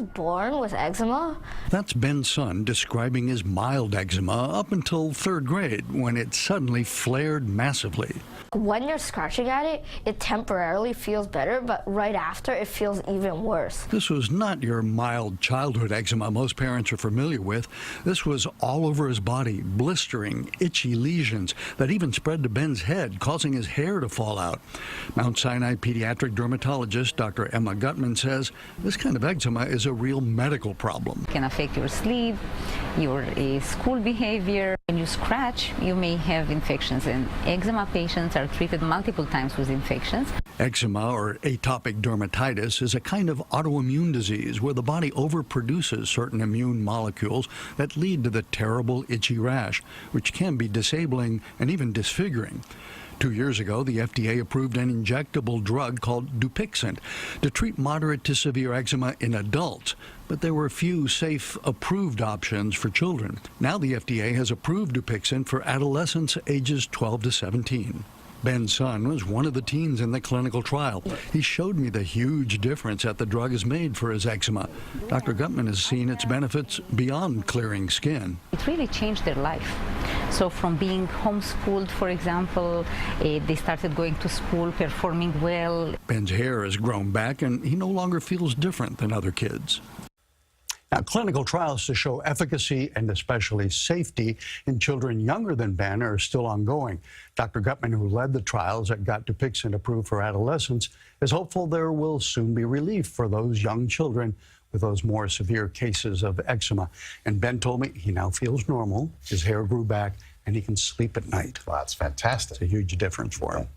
was born with eczema. That's Ben's son describing his mild eczema up until 3rd grade, when it suddenly flared massively. When you're scratching at it, it temporarily feels better, but right after, it feels even worse. This was not your mild childhood eczema most parents are familiar with. This was all over his body, blistering, itchy lesions that even spread to Ben's head, causing his hair to fall out. Mount Sinai pediatric dermatologist Dr. Emma Gutman says this kind of eczema is a real medical problem. It can affect your sleep, your school behavior. When you scratch, you may have infections, and eczema patients are treated multiple times with infections. Eczema, or atopic dermatitis, is a kind of autoimmune disease where the body overproduces certain immune molecules that lead to the terrible itchy rash, which can be disabling and even disfiguring. 2 years ago, the FDA approved an injectable drug called Dupixent to treat moderate to severe eczema in adults, but there were few safe, approved options for children. Now the FDA has approved Dupixent for adolescents ages 12 to 17. Ben's son was one of the teens in the clinical trial. He showed me the huge difference that the drug has made for his eczema. Dr. Gutman has seen its benefits beyond clearing skin. It really changed their life. So from being homeschooled, for example, they started going to school, performing well. Ben's hair has grown back, and he no longer feels different than other kids. Now, clinical trials to show efficacy and especially safety in children younger than Ben are still ongoing. Dr. Gutman, who led the trials that got Dupixent approved for adolescents, is hopeful there will soon be relief for those young children with those more severe cases of eczema. And Ben told me he now feels normal, his hair grew back, and he can sleep at night. Wow, that's fantastic. It's a huge difference for him.